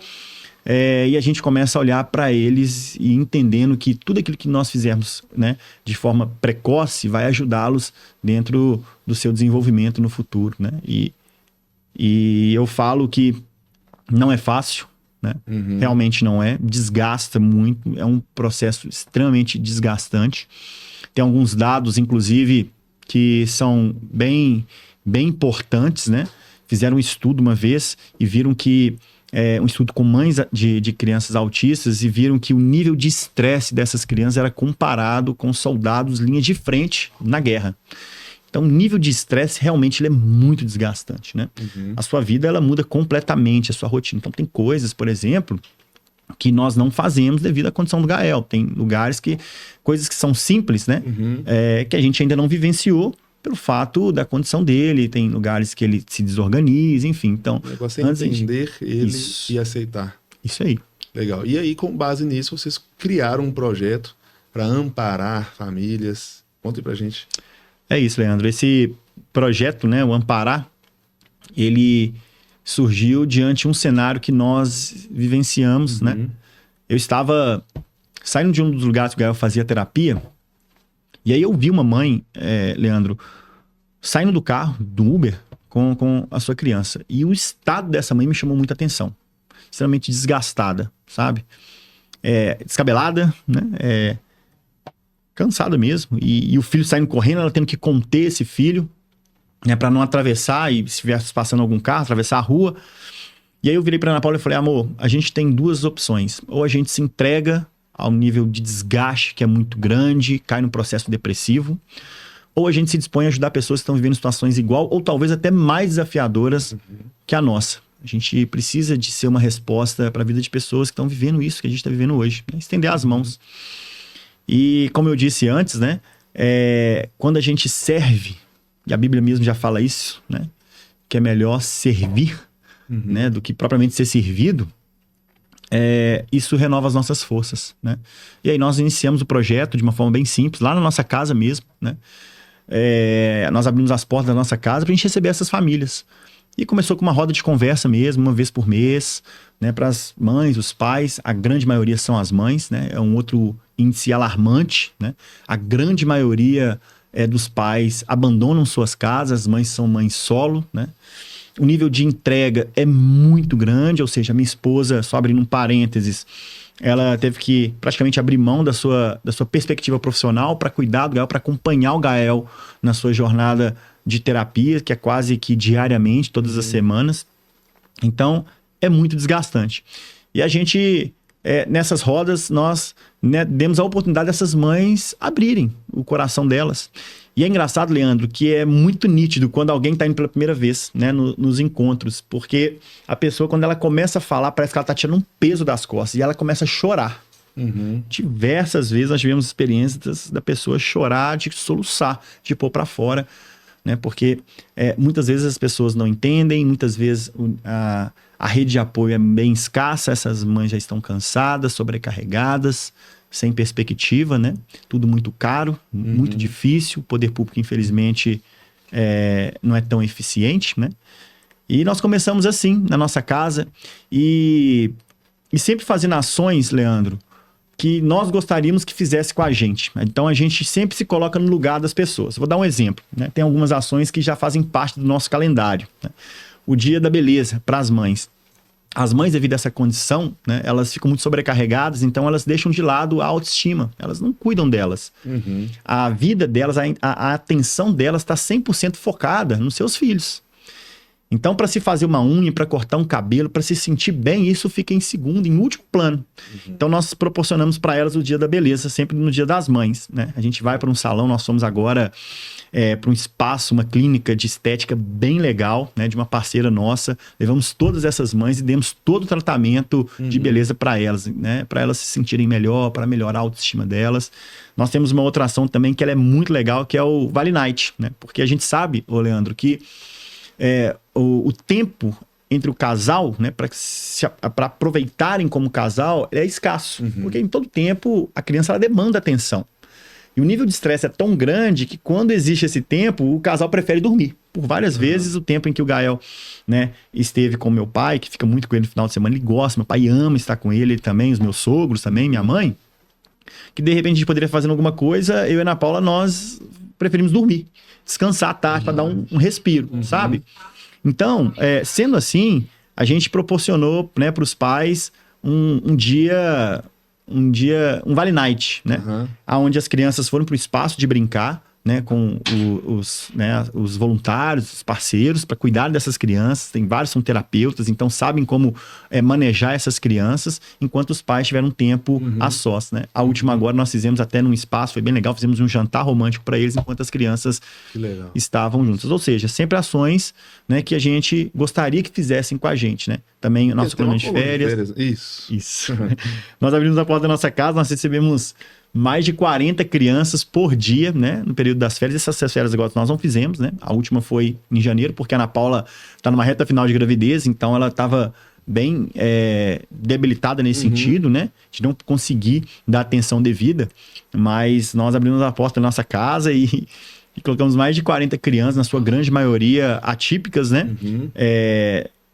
S2: e a gente começa a olhar para eles e entendendo que tudo aquilo que nós fizermos, né, de forma precoce vai ajudá-los dentro do seu desenvolvimento no futuro, né? E eu falo que não é fácil, né? Realmente não é, desgasta muito, é um processo extremamente desgastante. Tem alguns dados, inclusive, que são bem importantes, né? Fizeram um estudo uma vez e viram que um estudo com mães de crianças autistas e viram que o nível de estresse dessas crianças era comparado com soldados linha de frente na guerra. Então, o nível de estresse realmente ele é muito desgastante, né? A sua vida, ela muda completamente, a sua rotina. Então, tem coisas, por exemplo, que nós não fazemos devido à condição do Gael. Tem lugares coisas que são simples, né? Que a gente ainda não vivenciou pelo fato da condição dele. Tem lugares que ele se desorganiza, enfim. Então,
S1: o negócio é entender ele e aceitar.
S2: Isso aí.
S1: Legal. E aí, com base nisso, vocês criaram um projeto para amparar famílias. Conta aí pra gente.
S2: É isso, Leandro. Esse projeto, né, o Amparar, ele surgiu diante de um cenário que nós vivenciamos, né? Eu estava saindo de um dos lugares que o Gael fazia terapia, e aí eu vi uma mãe, Leandro, saindo do carro, do Uber, com a sua criança. E o estado dessa mãe me chamou muita atenção. Extremamente desgastada, sabe? Descabelada, né? Cansada mesmo. E o filho saindo correndo, ela tendo que conter esse filho, né, para não atravessar, e se estivesse passando algum carro, atravessar a rua. E aí eu virei para Ana Paula e falei, amor, a gente tem duas opções. Ou a gente se entrega ao nível de desgaste que é muito grande, cai num processo depressivo, ou a gente se dispõe a ajudar pessoas que estão vivendo situações igual ou talvez até mais desafiadoras que a nossa. A gente precisa de ser uma resposta para a vida de pessoas que estão vivendo isso que a gente está vivendo hoje, né? Estender as mãos. E como eu disse antes, né, quando a gente serve, e a Bíblia mesmo já fala isso, né, que é melhor servir, né, do que propriamente ser servido, isso renova as nossas forças, né? E aí nós iniciamos o projeto de uma forma bem simples, lá na nossa casa mesmo, né? Nós abrimos as portas da nossa casa para a gente receber essas famílias. E começou com uma roda de conversa mesmo, uma vez por mês, né, para as mães, os pais, a grande maioria são as mães, né? É um outro índice alarmante, né? A grande maioria dos pais abandonam suas casas, as mães são mães solo, né? O nível de entrega é muito grande, ou seja, a minha esposa, só abrindo um parênteses, ela teve que praticamente abrir mão da sua perspectiva profissional para cuidar do Gael, para acompanhar o Gael na sua jornada de terapia, que é quase que diariamente, todas as semanas. Então, é muito desgastante. E a gente, nessas rodas, nós, né, demos a oportunidade dessas mães abrirem o coração delas. E é engraçado, Leandro, que é muito nítido quando alguém está indo pela primeira vez, né, nos encontros, porque a pessoa, quando ela começa a falar, parece que ela está tirando um peso das costas e ela começa a chorar. Diversas vezes nós tivemos experiências da pessoa chorar, de soluçar, de pôr para fora, né? Porque muitas vezes as pessoas não entendem, muitas vezes a rede de apoio é bem escassa, essas mães já estão cansadas, sobrecarregadas, sem perspectiva, né? Tudo muito caro, muito difícil, o poder público, infelizmente, não é tão eficiente, né? E nós começamos assim, na nossa casa, e sempre fazendo ações, Leandro, que nós gostaríamos que fizesse com a gente. Então, a gente sempre se coloca no lugar das pessoas. Vou dar um exemplo, né? Tem algumas ações que já fazem parte do nosso calendário, né? O Dia da Beleza para as mães. As mães, devido a essa condição, né, elas ficam muito sobrecarregadas, então elas deixam de lado a autoestima. Elas não cuidam delas. A vida delas, a atenção delas está 100% focada nos seus filhos. Então, para se fazer uma unha, para cortar um cabelo, para se sentir bem, isso fica em segundo, em último plano. Então, nós proporcionamos para elas o Dia da Beleza, sempre no Dia das Mães, né? A gente vai para um salão, nós fomos agora para um espaço, uma clínica de estética bem legal, né? De uma parceira nossa. Levamos todas essas mães e demos todo o tratamento de beleza para elas, né? Para elas se sentirem melhor, para melhorar a autoestima delas. Nós temos uma outra ação também que ela é muito legal, que é o Vale Night, né? Porque a gente sabe, ô Leandro, que o tempo entre o casal, né, para aproveitarem como casal, é escasso. Porque em todo tempo a criança ela demanda atenção. E o nível de estresse é tão grande que quando existe esse tempo, o casal prefere dormir. Por várias vezes, o tempo em que o Gael, né, esteve com meu pai, que fica muito com ele no final de semana, ele gosta, meu pai ama estar com ele também, os meus sogros também, minha mãe, que de repente a gente poderia fazer alguma coisa, eu e a Ana Paula, nós preferimos dormir, descansar à tarde para dar um respiro, sabe? Então, sendo assim, a gente proporcionou, né, para os pais um Vale Night, né? Onde as crianças foram para o espaço de brincar, né, com os voluntários, os parceiros, para cuidar dessas crianças. Tem vários, são terapeutas, então sabem como manejar essas crianças, enquanto os pais tiveram um tempo a sós, né? A última agora nós fizemos até num espaço, foi bem legal, fizemos um jantar romântico para eles, enquanto as crianças estavam juntas. Ou seja, sempre ações, né, que a gente gostaria que fizessem com a gente, né? Também o nosso plano de férias. Isso. Nós abrimos a porta da nossa casa, nós recebemos mais de 40 crianças por dia, né? No período das férias. Essas férias agora nós não fizemos, né? A última foi em janeiro, porque a Ana Paula está numa reta final de gravidez, então ela estava bem debilitada nesse sentido, né? De não conseguir dar atenção devida. Mas nós abrimos a porta da nossa casa e colocamos mais de 40 crianças, na sua grande maioria atípicas, né?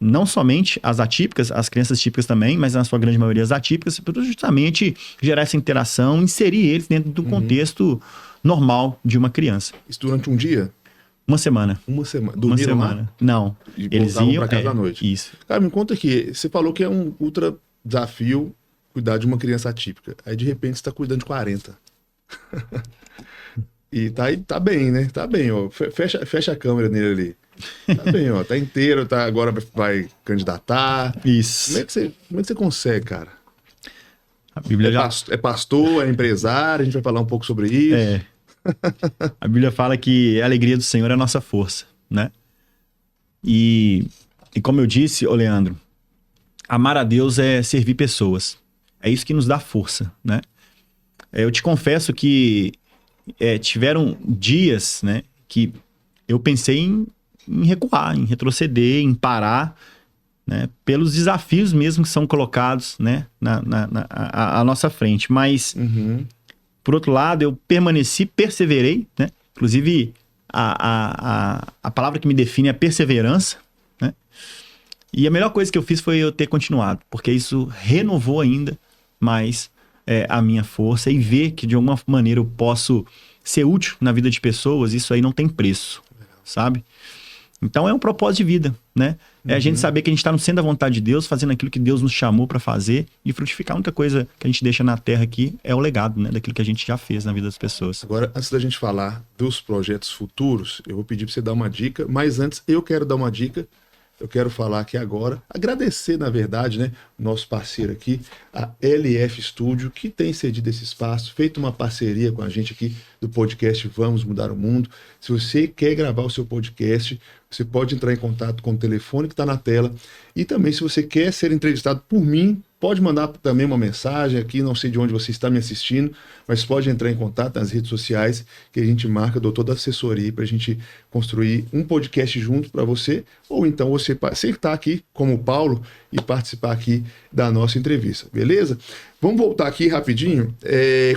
S2: Não somente as atípicas, as crianças típicas também, mas na sua grande maioria as atípicas, para justamente gerar essa interação, inserir eles dentro do contexto normal de uma criança.
S1: Isso durante um dia?
S2: Uma semana.
S1: Dormiram lá?
S2: Não.
S1: E
S2: eles
S1: voltavam
S2: iam
S1: para casa à noite?
S2: Isso.
S1: Cara, me conta aqui, você falou que é um ultra desafio cuidar de uma criança atípica. Aí, de repente, você está cuidando de 40. E tá bem, né? Tá bem, ó. Fecha a câmera nele ali. Tá bem, ó. Tá inteiro, agora vai candidatar.
S2: Isso.
S1: Como é que você consegue, cara?
S2: A Bíblia
S1: é pastor, é empresário, a gente vai falar um pouco sobre isso.
S2: A Bíblia fala que a alegria do Senhor é a nossa força, né? E como eu disse, ô Leandro, amar a Deus é servir pessoas. É isso que nos dá força, né? Eu te confesso que tiveram dias, né, que eu pensei em recuar, em retroceder, em parar, né, pelos desafios mesmo que são colocados, né, à nossa frente. Mas, por outro lado, eu perseverei, né? Inclusive, a palavra que me define é perseverança, né? E a melhor coisa que eu fiz foi eu ter continuado, porque isso renovou ainda mais a minha força e ver que de alguma maneira eu posso ser útil na vida de pessoas, isso aí não tem preço, sabe? Então é um propósito de vida, né? É a gente saber que a gente está no centro da vontade de Deus, fazendo aquilo que Deus nos chamou para fazer e frutificar. A única coisa que a gente deixa na terra aqui é o legado, né? Daquilo que a gente já fez na vida das pessoas.
S1: Agora, antes da gente falar dos projetos futuros, eu vou pedir para você dar uma dica, mas antes eu quero dar uma dica. Eu quero falar aqui agora, agradecer, na verdade, né, nosso parceiro aqui, a LF Studio, que tem cedido esse espaço, feito uma parceria com a gente aqui do podcast Vamos Mudar o Mundo. Se você quer gravar o seu podcast, você pode entrar em contato com o telefone que está na tela. E também, se você quer ser entrevistado por mim, pode mandar também uma mensagem aqui, não sei de onde você está me assistindo, mas pode entrar em contato nas redes sociais que a gente marca, dou toda a assessoria para a gente construir um podcast junto para você, ou então você estar aqui como o Paulo e participar aqui da nossa entrevista, beleza? Vamos voltar aqui rapidinho.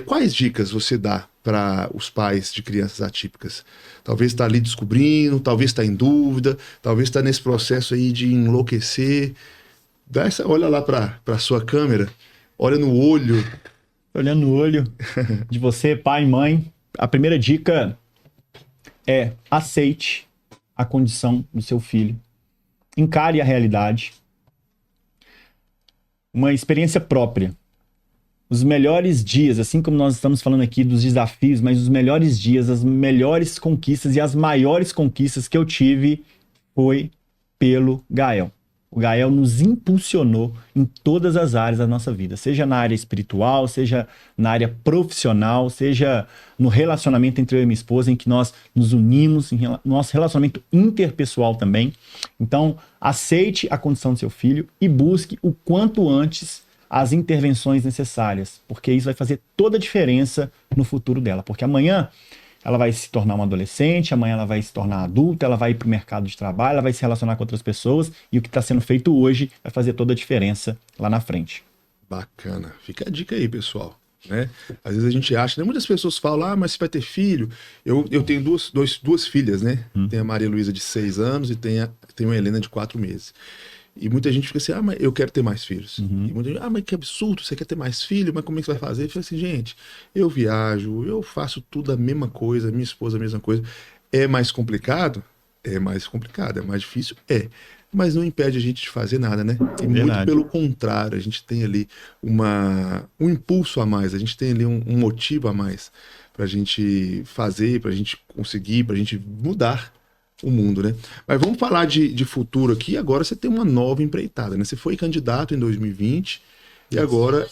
S1: Quais dicas você dá para os pais de crianças atípicas? Talvez está ali descobrindo, talvez está em dúvida, talvez está nesse processo aí de enlouquecer. Olha lá para a sua câmera, olha no olho.
S2: Olhando no olho de você, pai e mãe, a primeira dica é: aceite a condição do seu filho. Encare a realidade. Uma experiência própria. Os melhores dias, assim como nós estamos falando aqui dos desafios, mas os melhores dias, as melhores conquistas e as maiores conquistas que eu tive foi pelo Gael. O Gael nos impulsionou em todas as áreas da nossa vida, seja na área espiritual, seja na área profissional, seja no relacionamento entre eu e minha esposa, em que nós nos unimos, no nosso relacionamento interpessoal também. Então, aceite a condição do seu filho e busque o quanto antes as intervenções necessárias, porque isso vai fazer toda a diferença no futuro dela, porque amanhã ela vai se tornar uma adolescente, amanhã ela vai se tornar adulta, ela vai ir para o mercado de trabalho, ela vai se relacionar com outras pessoas, e o que está sendo feito hoje vai fazer toda a diferença lá na frente.
S1: Bacana. Fica a dica aí, pessoal. né? Às vezes a gente acha, né? Muitas pessoas falam, mas você vai ter filho. Eu tenho duas filhas, né? Tem a Maria Luísa de 6 anos e tem a Helena de 4 meses. E muita gente fica assim, mas eu quero ter mais filhos. E muita gente, mas que absurdo, você quer ter mais filho? Mas como é que você vai fazer? Eu falei assim, gente, eu viajo, eu faço tudo a mesma coisa, minha esposa a mesma coisa. É mais complicado? É mais complicado, é mais difícil? É. Mas não impede a gente de fazer nada, né? E muito pelo contrário, a gente tem ali um impulso a mais, a gente tem ali um motivo a mais pra gente fazer, pra gente conseguir, pra gente mudar o mundo, né? Mas vamos falar de futuro aqui. Agora você tem uma nova empreitada, né? Você foi candidato em 2020 e agora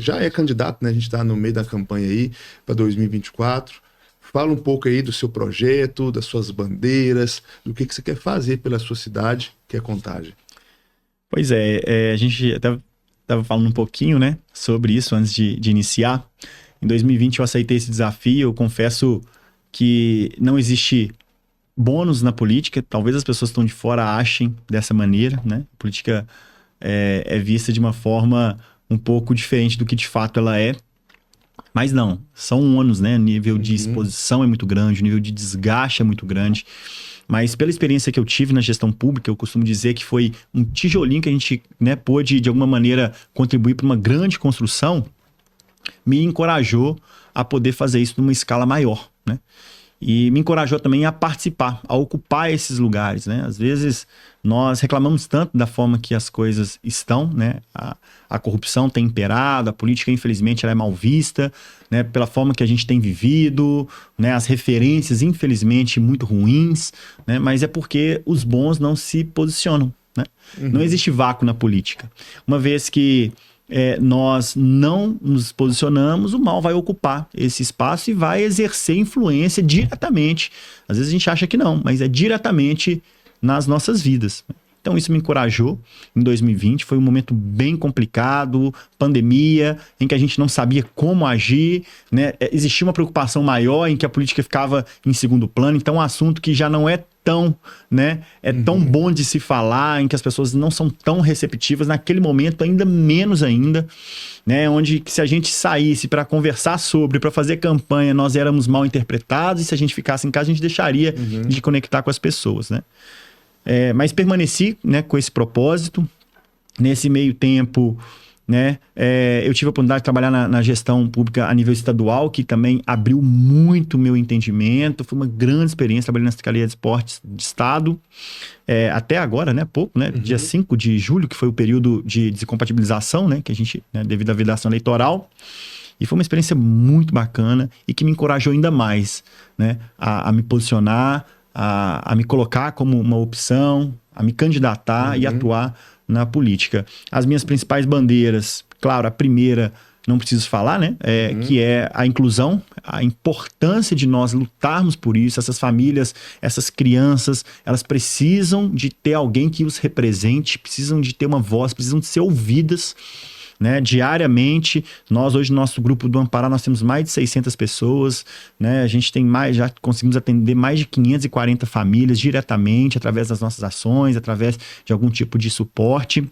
S1: já é candidato, né? A gente está no meio da campanha aí para 2024. Fala um pouco aí do seu projeto, das suas bandeiras, do que você quer fazer pela sua cidade, que é Contagem.
S2: Pois é, a gente até estava falando um pouquinho, né, sobre isso antes de iniciar. Em 2020 eu aceitei esse desafio, eu confesso que não existe bônus na política, talvez as pessoas que estão de fora achem dessa maneira, né? A política é vista de uma forma um pouco diferente do que de fato ela é. Mas não, são ônus, né? O nível de exposição é muito grande, o nível de desgaste é muito grande. Mas pela experiência que eu tive na gestão pública, eu costumo dizer que foi um tijolinho que a gente, né, pôde, de alguma maneira, contribuir para uma grande construção, me encorajou a poder fazer isso numa escala maior, né? E me encorajou também a participar, a ocupar esses lugares, né? Às vezes nós reclamamos tanto da forma que as coisas estão, né? A corrupção tem imperado, a política, infelizmente, ela é mal vista, né? Pela forma que a gente tem vivido, né? As referências, infelizmente, muito ruins, né? Mas é porque os bons não se posicionam, né? Não existe vácuo na política. Uma vez que nós não nos posicionamos, o mal vai ocupar esse espaço e vai exercer influência diretamente. Às vezes a gente acha que não, mas é diretamente nas nossas vidas. Então isso me encorajou em 2020, foi um momento bem complicado, pandemia, em que a gente não sabia como agir, né? Existia uma preocupação maior em que a política ficava em segundo plano, então um assunto que já não é tão, né, tão bom de se falar, em que as pessoas não são tão receptivas, naquele momento ainda menos ainda, né, onde se a gente saísse para conversar sobre, para fazer campanha, nós éramos mal interpretados, e se a gente ficasse em casa, a gente deixaria de conectar com as pessoas, né? Mas permaneci, né, com esse propósito. Nesse meio tempo, né, eu tive a oportunidade de trabalhar na gestão pública a nível estadual, que também abriu muito meu entendimento. Foi uma grande experiência, trabalhei na Secretaria de Esportes de Estado, até agora, né, pouco, né, dia 5 de julho, que foi o período de descompatibilização, né, que a gente, né, devido à vedação eleitoral. E foi uma experiência muito bacana e que me encorajou ainda mais, né, a me posicionar, a me colocar como uma opção, a me candidatar e atuar na política. As minhas principais bandeiras, claro, a primeira, não preciso falar, né? Que é a inclusão, a importância de nós lutarmos por isso. Essas famílias, essas crianças, elas precisam de ter alguém que os represente, precisam de ter uma voz, precisam de ser ouvidas, né, diariamente. Nós hoje no nosso grupo do Ampará nós temos mais de 600 pessoas, né? A gente tem já conseguimos atender mais de 540 famílias diretamente através das nossas ações, através de algum tipo de suporte.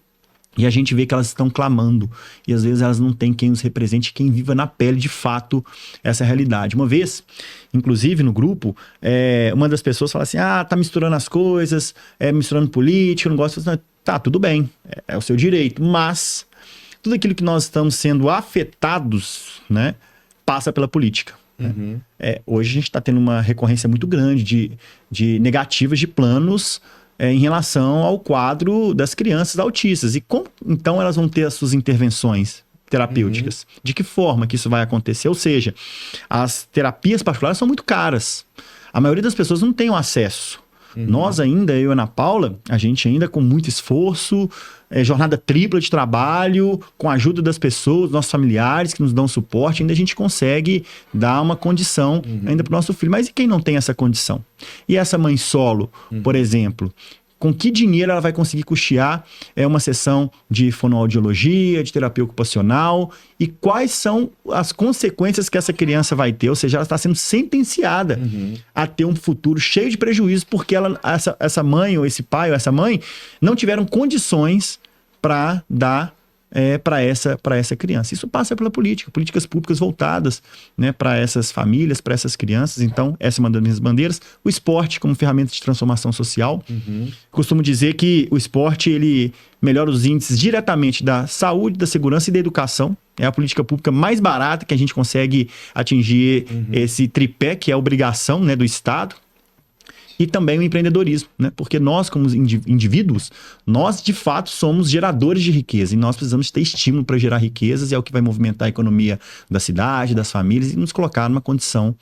S2: E a gente vê que elas estão clamando. E às vezes elas não têm quem os represente, quem viva na pele de fato essa realidade. Uma vez, inclusive no grupo, uma das pessoas fala assim: tá misturando as coisas, misturando política, eu não gosto. Tá, tudo bem, é o seu direito, mas tudo aquilo que nós estamos sendo afetados, né, passa pela política. Né? Hoje a gente está tendo uma recorrência muito grande de negativas de planos em relação ao quadro das crianças autistas. E como então elas vão ter as suas intervenções terapêuticas? De que forma que isso vai acontecer? Ou seja, as terapias particulares são muito caras. A maioria das pessoas não tem o acesso. Nós ainda, eu e a Ana Paula, a gente ainda com muito esforço, jornada tripla de trabalho, com a ajuda das pessoas, nossos familiares que nos dão suporte, ainda a gente consegue dar uma condição ainda para o nosso filho. Mas e quem não tem essa condição? E essa mãe solo, por exemplo, com que dinheiro ela vai conseguir custear uma sessão de fonoaudiologia, de terapia ocupacional, e quais são as consequências que essa criança vai ter? Ou seja, ela está sendo sentenciada a ter um futuro cheio de prejuízos porque essa mãe, ou esse pai, ou essa mãe, não tiveram condições para dar para essa criança. Isso passa pela política, políticas públicas voltadas, né, para essas famílias, para essas crianças. Então, essa é uma das minhas bandeiras. O esporte como ferramenta de transformação social. Costumo dizer que o esporte ele melhora os índices diretamente da saúde, da segurança e da educação. É a política pública mais barata que a gente consegue atingir esse tripé, que é a obrigação, né, do Estado. E também o empreendedorismo, né? Porque nós, como indivíduos, nós de fato somos geradores de riqueza e nós precisamos ter estímulo para gerar riquezas, e é o que vai movimentar a economia da cidade, das famílias e nos colocar numa condição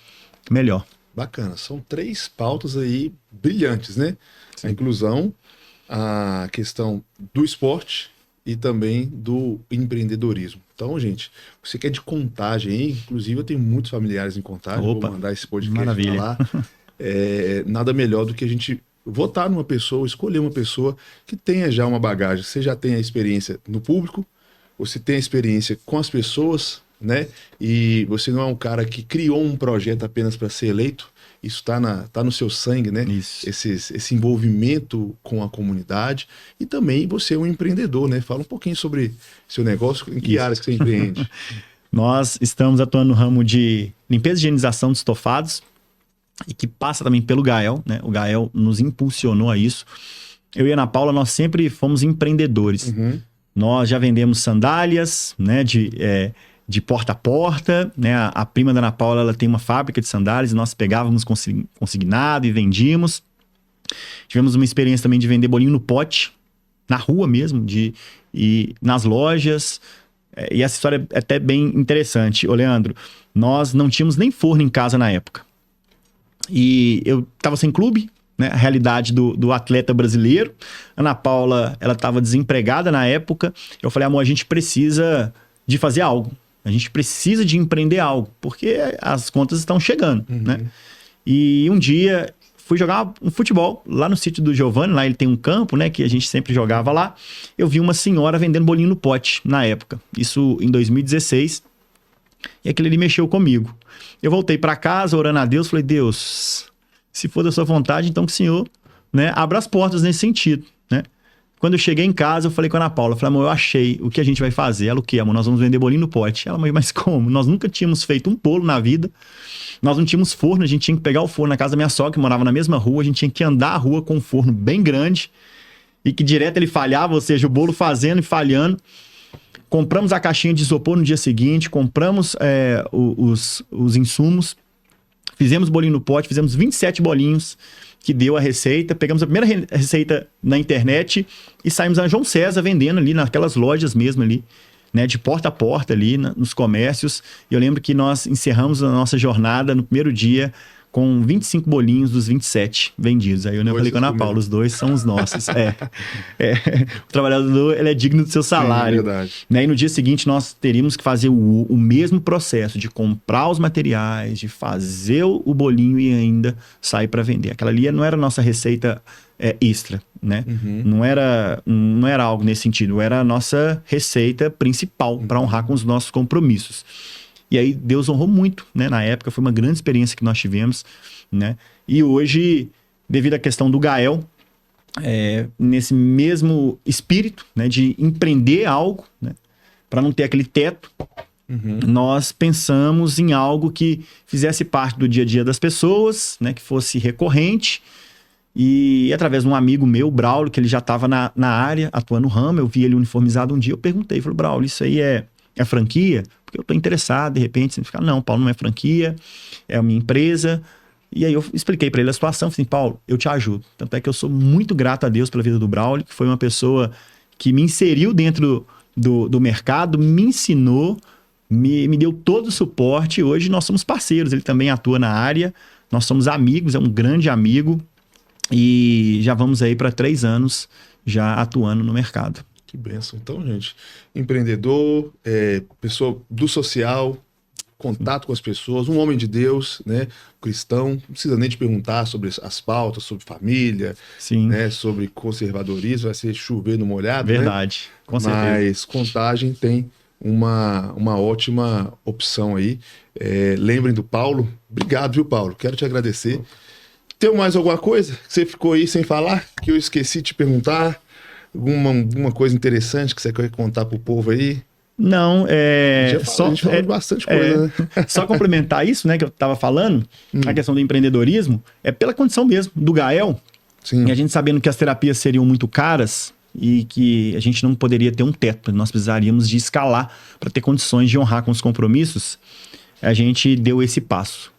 S2: melhor.
S1: Bacana, são 3 pautas aí brilhantes, né? Sim. A inclusão, a questão do esporte e também do empreendedorismo. Então, gente, você que é de Contagem, hein? Inclusive eu tenho muitos familiares em Contagem,
S2: Opa,
S1: vou mandar esse podcast
S2: maravilha.
S1: pra lá. Nada melhor do que a gente votar numa pessoa, escolher uma pessoa que tenha já uma bagagem. Você já tem a experiência no público, você tem a experiência com as pessoas, né? E você não é um cara que criou um projeto apenas para ser eleito. Isso tá no seu sangue, né?
S2: Isso.
S1: Esse envolvimento com a comunidade. E também você é um empreendedor, né? Fala um pouquinho sobre seu negócio, em que áreas que você empreende.
S2: Nós estamos atuando no ramo de limpeza e higienização de estofados, e que passa também pelo Gael, né? O Gael nos impulsionou a isso. Eu e a Ana Paula, nós sempre fomos empreendedores. Nós já vendemos sandálias, né? De porta a porta, né? A prima da Ana Paula, ela tem uma fábrica de sandálias, e nós pegávamos consignado e vendíamos. Tivemos uma experiência também de vender bolinho no pote, na rua mesmo, e nas lojas. E essa história é até bem interessante. Ô, Leandro, nós não tínhamos nem forno em casa na época. E eu estava sem clube, né? A realidade do atleta brasileiro. Ana Paula, ela estava desempregada na época. Eu falei, amor, a gente precisa de fazer algo. A gente precisa de empreender algo, porque as contas estão chegando, né? E um dia fui jogar um futebol lá no sítio do Giovanni, lá ele tem um campo, né, que a gente sempre jogava lá. Eu vi uma senhora vendendo bolinho no pote na época, isso em 2016, e aquilo ali mexeu comigo. Eu voltei para casa orando a Deus, falei, Deus, se for da sua vontade, então que o Senhor, né, abra as portas nesse sentido, né? Quando eu cheguei em casa, eu falei com a Ana Paula, falei, amor, eu achei o que a gente vai fazer. Ela, o quê, amor? Nós vamos vender bolinho no pote. Ela, mas como? Nós nunca tínhamos feito um bolo na vida. Nós não tínhamos forno, a gente tinha que pegar o forno na casa da minha sogra, que morava na mesma rua, a gente tinha que andar a rua com um forno bem grande e que direto ele falhava, ou seja, o bolo fazendo e falhando. Compramos a caixinha de isopor no dia seguinte, compramos os insumos, fizemos bolinho no pote, fizemos 27 bolinhos, que deu a receita, pegamos a primeira receita na internet e saímos a João César vendendo ali naquelas lojas mesmo ali, né, de porta a porta ali nos comércios. E eu lembro que nós encerramos a nossa jornada no primeiro dia com 25 bolinhos dos 27 vendidos. Aí eu falei com a Ana Paula, os 2 são os nossos. O trabalhador, ele é digno do seu salário.
S1: Sim, verdade.
S2: Né? E no dia seguinte nós teríamos que fazer o mesmo processo de comprar os materiais, de fazer o bolinho e ainda sair para vender. Aquela ali não era a nossa receita extra, né? Não era algo nesse sentido, era a nossa receita principal para honrar com os nossos compromissos. E aí Deus honrou muito, né? Na época foi uma grande experiência que nós tivemos, né? E hoje, devido à questão do Gael, nesse mesmo espírito, né, de empreender algo, né, para não ter aquele teto, nós pensamos em algo que fizesse parte do dia a dia das pessoas, né, que fosse recorrente. E através de um amigo meu, Braulio, que ele já estava na área, atuando no ramo, eu vi ele uniformizado um dia, eu perguntei, falei, Braulio, isso aí é franquia? Porque eu estou interessado, de repente, você fica, não, Paulo, não é franquia, é a minha empresa. E aí eu expliquei para ele a situação, falei, Paulo, eu te ajudo. Tanto é que eu sou muito grato a Deus pela vida do Braulio, que foi uma pessoa que me inseriu dentro do mercado, me ensinou, me deu todo o suporte. Hoje nós somos parceiros, ele também atua na área, nós somos amigos, é um grande amigo. E já vamos aí para 3 anos já atuando no mercado.
S1: Que bênção. Então, gente, empreendedor, pessoa do social, contato com as pessoas, um homem de Deus, né, cristão, não precisa nem te perguntar sobre as pautas, sobre família,
S2: Sim.
S1: Né, sobre conservadorismo, vai ser chover no molhado,
S2: verdade,
S1: né?
S2: Com certeza.
S1: Mas Contagem tem uma ótima opção aí. Lembrem do Paulo. Obrigado, viu, Paulo? Quero te agradecer. Tem mais alguma coisa que você ficou aí sem falar, que eu esqueci de te perguntar? Alguma coisa interessante que você quer contar pro povo aí?
S2: Não,
S1: A gente falou de bastante coisa, né?
S2: Só complementar isso, né, que eu estava falando, a questão do empreendedorismo, é pela condição mesmo do Gael,
S1: Sim.
S2: e a gente sabendo que as terapias seriam muito caras e que a gente não poderia ter um teto, nós precisaríamos de escalar para ter condições de honrar com os compromissos, a gente deu esse passo.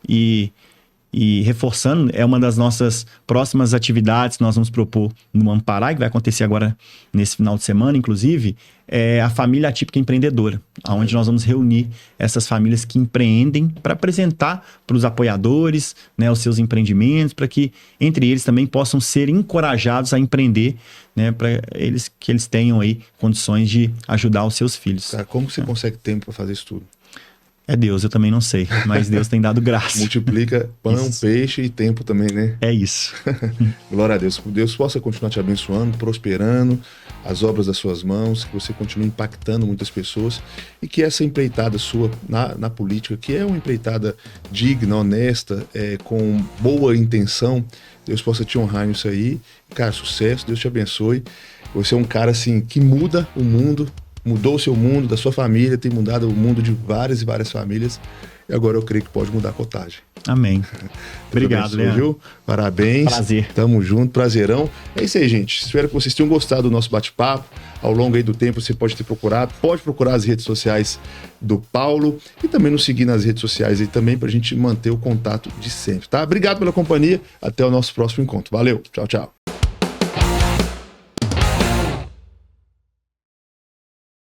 S2: E reforçando, é uma das nossas próximas atividades que nós vamos propor no Amparai, que vai acontecer agora nesse final de semana, inclusive, é a família atípica empreendedora, onde nós vamos reunir essas famílias que empreendem para apresentar para os apoiadores, né, os seus empreendimentos, para que entre eles também possam ser encorajados a empreender, né, para que eles tenham aí condições de ajudar os seus filhos.
S1: Cara, como você consegue tempo para fazer isso tudo?
S2: É Deus, eu também não sei, mas Deus tem dado graça.
S1: Multiplica pão, peixe e tempo também, né?
S2: É isso.
S1: Glória a Deus. Que Deus possa continuar te abençoando, prosperando as obras das suas mãos, que você continue impactando muitas pessoas e que essa empreitada sua na política, que é uma empreitada digna, honesta, com boa intenção, Deus possa te honrar nisso aí. Cara, sucesso, Deus te abençoe. Você é um cara assim que muda o mundo, mudou o seu mundo, da sua família, tem mudado o mundo de várias e várias famílias. E agora eu creio que pode mudar a Cottage.
S2: Amém. Obrigado, Leandro.
S1: Parabéns.
S2: Prazer.
S1: Tamo junto, prazerão. É isso aí, gente. Espero que vocês tenham gostado do nosso bate-papo. Ao longo aí do tempo você pode ter procurado, pode procurar as redes sociais do Paulo e também nos seguir nas redes sociais aí também pra gente manter o contato de sempre, tá? Obrigado pela companhia. Até o nosso próximo encontro. Valeu. Tchau, tchau.